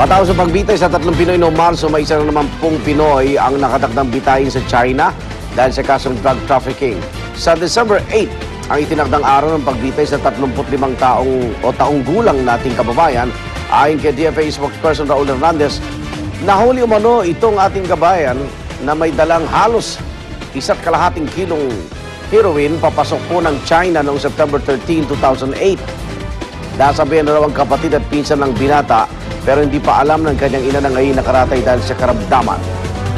Matapos sa pagbitay sa 3 Pinoy noong Marso, may isa na naman pong Pinoy ang nakatakdang bitayin sa China dahil sa kasong drug trafficking. Sa December 8, ang itinakdang araw ng pagbitay sa 35 taong gulang nating kababayan, ayon kay DFA spokesperson Raul Hernandez, nahuli umano itong ating kabayan na may dalang halos 1.5 kilong heroin papasok po ng China noong September 13, 2008. Nasabihan na raw ang kapatid at pinsan ng binata pero hindi pa alam ng kanyang ina na ngayon nakaratay dahil sa karamdaman.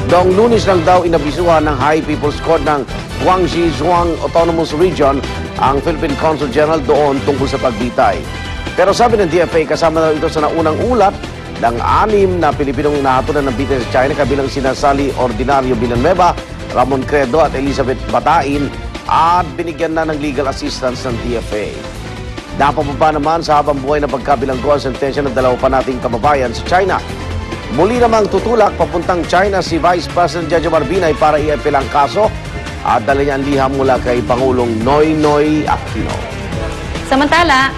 Noong Lunes lang daw inabisuhan ng High People's Court ng Guangxi Zhuang Autonomous Region ang Philippine Consul General doon tungkol sa pagbitay. Pero sabi ng DFA, kasama daw ito sa naunang ulat ng 6 na Pilipinong nahatulan ng bitay sa China kabilang sina Sally Ordinario Villanueva, Ramon Credo at Elizabeth Batain at binigyan na ng legal assistance ng DFA. Napababa naman sa habang buhay na pagkabilanggo ang sentensya ng 2 pa nating kababayan sa China. Muli namang tutulak papuntang China si Vice President Jojo Marbinay para i-apel ang kaso at dala niya ang liham mula kay Pangulong Noynoy Aquino. Samantala,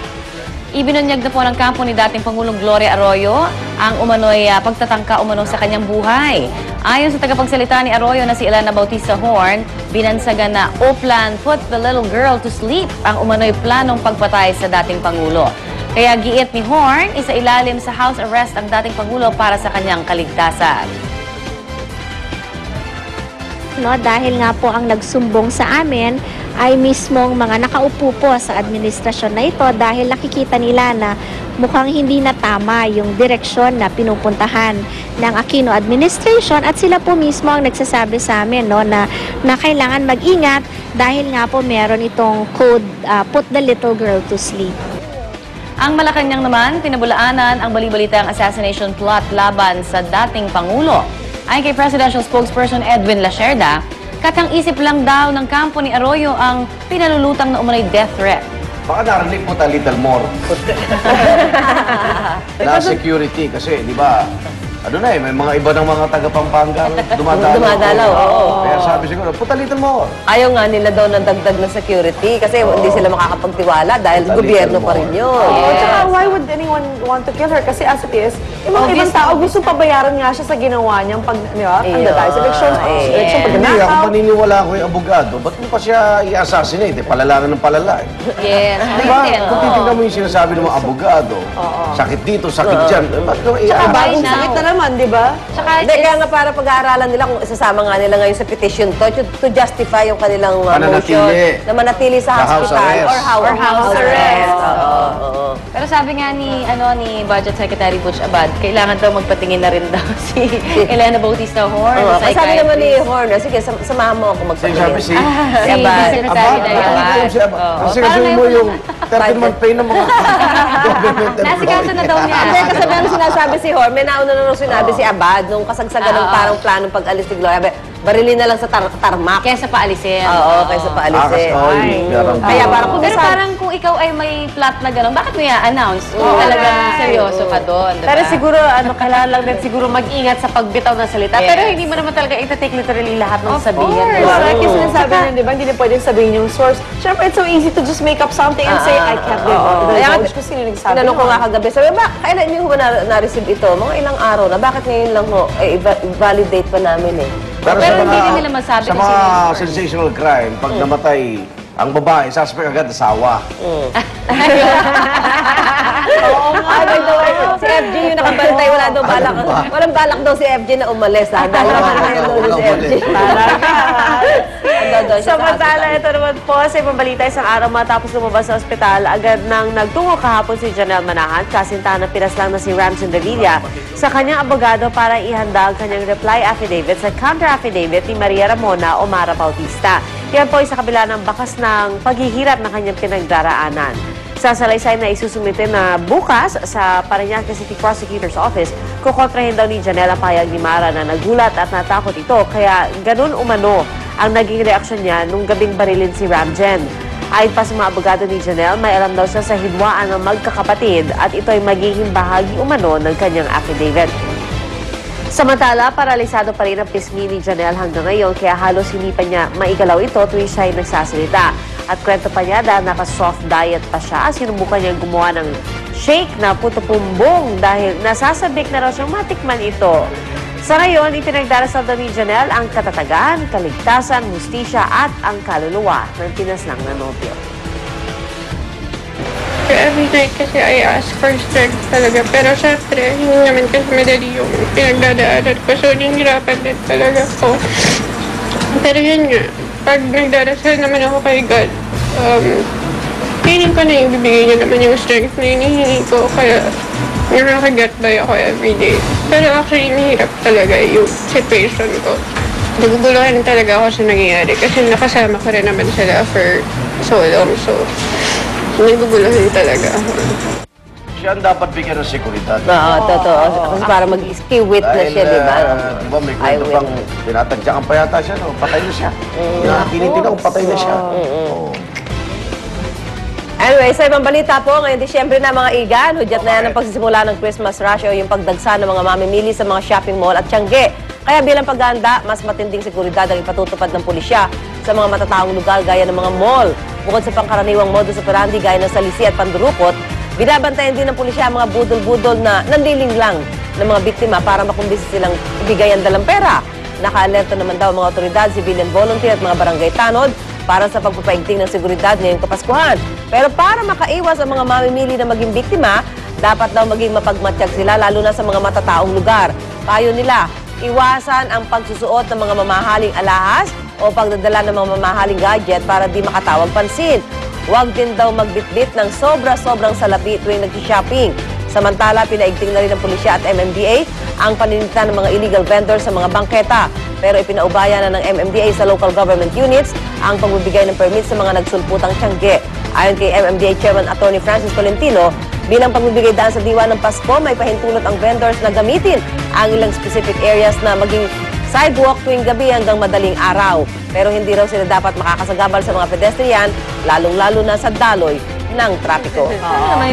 ibinunyag na po ng kampo ni dating Pangulong Gloria Arroyo ang umano'y pagtatangka umano sa kanyang buhay. Ayon sa tagapagsalita ni Arroyo na si Elena Bautista Horn, binansagan na O-Plan Put the Little Girl to Sleep ang umano'y planong pagpatay sa dating Pangulo. Kaya giit ni Horn, isailalim sa house arrest ang dating Pangulo para sa kanyang kaligtasan. Dahil nga po ang nagsumbong sa amin ay mismong mga nakaupo po sa administrasyon na ito dahil nakikita nila na mukhang hindi na tama yung direksyon na pinupuntahan ng Aquino administration at sila po mismo ang nagsasabi sa amin na kailangan mag-ingat dahil nga po meron itong code Put the Little Girl to Sleep. Ang Malacanang naman, pinabulaanan ang bali-balitang assassination plot laban sa dating Pangulo. Ayon kay Presidential Spokesperson Edwin Lacerda, katang-isip lang daw ng kampo ni Arroyo ang pinalulutang na umunay death threat. Baka narinig mo a little more. Na security kasi, di ba, may mga iba ng mga taga-Pampanga dumadalaw. Oo. Kaya sabi siguro, put a little more. Ayaw nga nila daw ng dagdag na security kasi hindi sila makakapagtiwala dahil gobyerno pa rin yun. Tsaka why would anyone want to kill her? Kasi as it is, yung mga ibang tao gusto pabayaran nga siya sa ginawa niyang panda tayo sa election Hindi, ako paniniwala ko yung abogado. Ba't mo pa siya i-assassinate? Palalangan ng palala. Yes. Diba? Kung titignan mo yung sinasabi ng mga abogado, sakit dito, sakit dyan. Ba't mo Tsaka bagong sakit na naman, di ba? Hindi, kaya nga para pag-aaralan nila kung isasama nga nila ngayon sa petition to justify yung kanilang motion na manatili sa hospital or house arrest. Pero sabi nga ni Budget Secretary Butch Abad, kailangan daw magpatingin na rin daw si Elena Bautista Horn. Sabi naman ni Horn, sige, samahan mo ako magpatingin. Sabi si Abad. Secretary Abad. Kasi kasuhin mo yung 13-month pay ng mga government employees. Nasikaso na daw niya. Hindi, kasi meron sinasabi si Horn, may nauna na sinabi si Abad nung kasagsagan ng parang planong pag-alis ni Gloria. Barilin na lang sa tarmac. Kesa paalisin. Oo, kaysa paalisin. Kaya Pero parang kung ikaw ay may plot na gano'n, bakit mo i-announce? Talagang seryoso ka doon, diba? Pero siguro, kailangan lang din siguro mag-ingat sa pagbitaw ng salita. Pero hindi mo naman talaga ita-take literally lahat ng sabihin. Kasi sinasabi niya, di ba, hindi na pwedeng sabihin yung source. Siyempre, it's so easy to just make up something and say, I can't divulge. Kung sino nagsabi. Tinanong ko nga kagabi, sabi ba, kailan niyo ba na-receive ito? Mga ilang araw na, bakit ngayon lang ho? I-validate pa namin eh. Pero hindi rin nila masabi sa mga sensational crime, pag namatay ang babae, suspect agad asawa. Oo nga. Si FG yung nakabantay, walang balak daw si FG na umalis. Dahil naman daw si FG. Samantala, ito naman po sa ibang balita, isang araw matapos lumabas sa ospital, agad nang nagtungo kahapon si Janelle Manahan, kasintahan na pinaslang na si Ramson Davilla sa kanyang abogado para ihanda ang kanyang reply affidavit sa counter affidavit ni Maria Ramona o Mara Bautista. Yan po ay sa kabila ng bakas ng paghihirap ng kanyang pinagdaraanan. Sa salaysay na isusumitin na bukas sa Parañaque City Prosecutor's Office, kukontrahin daw ni Janelle ang payag ni Mara na nagulat at natakot ito, kaya ganun umano ang naging reaksyon niya nung gabing barilin si Ramjen. Ayon pa sa mga abogado ni Janelle, may alam daw siya sa hidwaan ng magkakapatid at ito ay magiging bahagi umano ng kanyang affidavit. Samantala, paralisado pa rin ang pisngi ni Janelle hanggang ngayon kaya halos hindi pa niya maigalaw ito tuwing siya ay nagsasalita. At kwento pa niya dahil naka-soft diet pa siya, sinubukan niyang gumawa ng shake na puto pumbong dahil nasasabik na raw siyang matikman ito. Sa ngayon, ipinagdarasal daw ni Janelle ang katatagan, kaligtasan, hustisya at ang kaluluwa ng pinaslang na nobyo. Every night kasi I ask for strength talaga. Pero syempre, hindi naman kasi madali yung pinagdadaanan ko. So, nahihirapan din talaga ako. Pero yun nga, pag nagdarasal naman ako kay God, feeling ko na yung bibigay niya naman yung strength na hinihingi ko. Kaya nakakagat by ako everyday. Pero actually, mahirap talaga yung situation ko. Naguguluhan talaga ako sa nangyayari kasi nakasama ko rin naman sila for so long. So, naguguluhan talaga ako. Siya ang dapat bigyan ng seguridad. Oo, totoo. Kasi para mag-skiwit na siya, di ba? Di ba, may kwento pang tinatadyakan pa yata siya, no? Patay na siya. Tinitingnan kung patay na siya. Oo. Anyway, sa ibang balita po, ngayong Disyembre na mga igan, hudyat na yan ang pagsisimula ng Christmas rush o yung pagdagsa ng mga mamimili sa mga shopping mall at Tiangge. Kaya bilang paghahanda, mas matinding seguridad ang ipatutupad ng pulisya sa mga matataong lugar gaya ng mga mall. Bukod sa pangkaraniwang modus operandi gaya ng salisi at pandurukot, binabantayan din ng pulisya ang mga budol-budol na nandiling lang ng mga biktima para makumbisi silang ibigay ang dalang pera. Naka-alerto naman daw ang mga otoridad, civilian volunteer at mga barangay tanod para sa pagpapaigting ng seguridad ngayong Kapaskuhan. Pero para makaiwas ang mga mamimili na maging biktima, dapat daw maging mapagmatsyag sila lalo na sa mga matataong lugar. Payo nila, iwasan ang pagsusuot ng mga mamahaling alahas o pagdadala ng mga mamahaling gadget para di makatawag pansin. Huwag din daw magbitbit ng sobra-sobrang salapi tuwing nag-shopping. Samantala, pinaigting na rin ng pulisya at MMDA ang paninita ng mga illegal vendors sa mga bangketa. Pero ipinaubaya na ng MMDA sa local government units ang pagbibigay ng permit sa mga nagsulputang Tiangge. Ayon kay MMDA Chairman Atty. Francis Tolentino, bilang pagbibigay daan sa diwa ng Pasko, may pahintulot ang vendors na gamitin ang ilang specific areas na maging sidewalk tuwing gabi hanggang madaling araw. Pero hindi raw sila dapat makakasagabal sa mga pedestrian, lalong-lalo na sa daloy ng trapiko.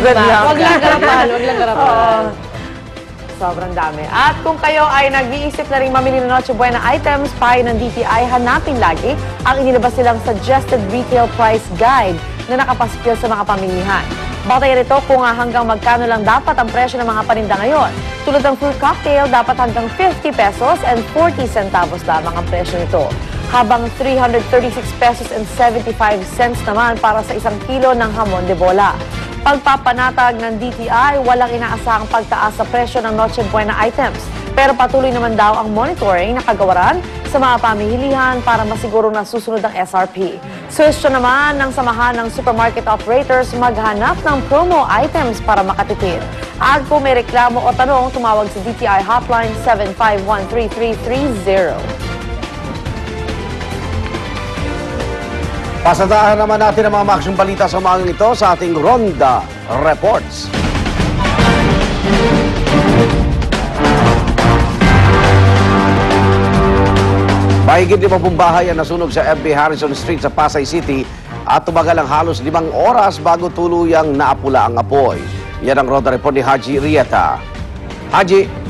Good luck. Huwag lang garapan, huwag lang garapan. Sobrang dami. At kung kayo ay nag-iisip na rin mamili ng Noche Buena items, payo ng DTI, hanapin lagi ang inilabas nilang Suggested Retail Price Guide na nakapaskil sa mga pamilihan. Batayan ito kung hanggang magkano lang dapat ang presyo ng mga paninda ngayon. Tulad ng fruit cocktail, dapat hanggang 50 pesos and 40 centavos lamang ang presyo nito. Habang 336 pesos and 75 cents naman para sa isang kilo ng hamon de bola. Pagpapanatag ng DTI, walang inaasahang pagtaas sa presyo ng Noche Buena items. Pero patuloy naman daw ang monitoring na kagawaran sa mga pamihilihan para masiguro na susunod ang SRP. Suwestyo naman ng samahan ng supermarket operators maghanap ng promo items para makatipid. At kung may reklamo o tanong, tumawag sa DTI hotline 7513330. Pasadahan naman natin ang mga maksyong balita sa umagang ito sa ating Ronda Reports. Mahigit 50 bahay ang nasunog sa FB Harrison Street sa Pasay City at tumagal ang halos 5 oras bago tuluyang naapula ang apoy. Yan ang Ronda Report ni Haji Rieta. Haji.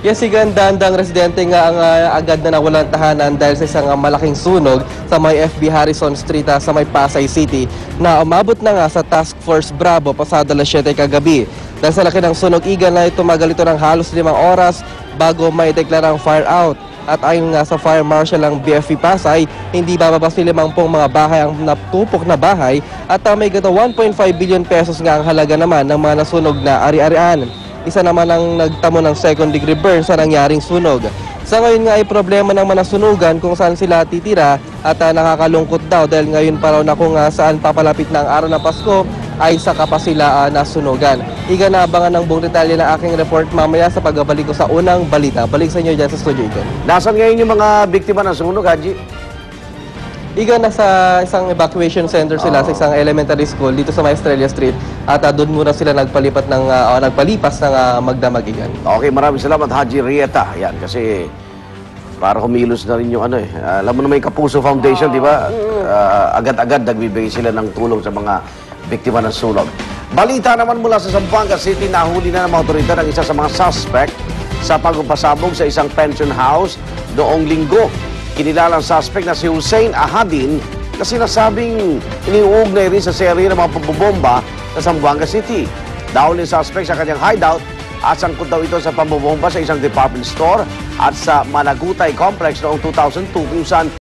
Yes, sigandang residente nga ang agad na nawalan tahanan dahil sa isang malaking sunog sa may FB Harrison Street sa may Pasay City na umabot na nga sa Task Force Bravo pasado alas 7 kagabi. Dahil sa laki ng sunog, igan na tumagal ito ng halos 5 oras bago may deklarang fire out. At ayon nga sa Fire Marshal ng BFP Pasay, hindi bababa sa 50 mga bahay ang natupok na bahay at may gata 1.5 billion pesos nga ang halaga naman ng mga nasunog na ari-arian. Isa naman ang nagtamo ng second degree burn sa nangyaring sunog. Sa ngayon nga ay problema ng manasunugan kung saan sila titira at nakakalungkot daw dahil ngayon pa raw na kung saan papalapit na ang araw ng Pasko ay saka pa sila nasunugan. Iga na abangan ng buong detalye ng aking report mamaya sa pagbabalik ko sa unang balita. Balik sa inyo dyan sa studio, Igan. Nasaan ngayon yung mga biktima ng sunog, Haji? Iga, nasa isang evacuation center sila sa isang elementary school dito sa Maestrella Street at doon muna sila nagpalipas ng magdamag, Igan. Okay, maraming salamat, Haji Rieta. Yan, kasi para humilos na rin yung ano eh. Alam mo naman yung Kapuso Foundation, di ba? Agad-agad nagbibigay sila ng tulong sa mga biktima ng sunog. Balita naman mula sa Zamboanga City, nahuli na ng mga otoridad ang isa sa mga suspect sa pagpapasabog sa isang pension house noong linggo. Kinilalang suspect na si Hussein Ahadin na sinasabing iniuugnay rin sa serye ng mga pambobomba sa Zamboanga City. Dahil yung suspect sa kanyang hideout at sangkot daw ito sa pambobomba sa isang department store at sa Managutay Complex noong 2002 kung saan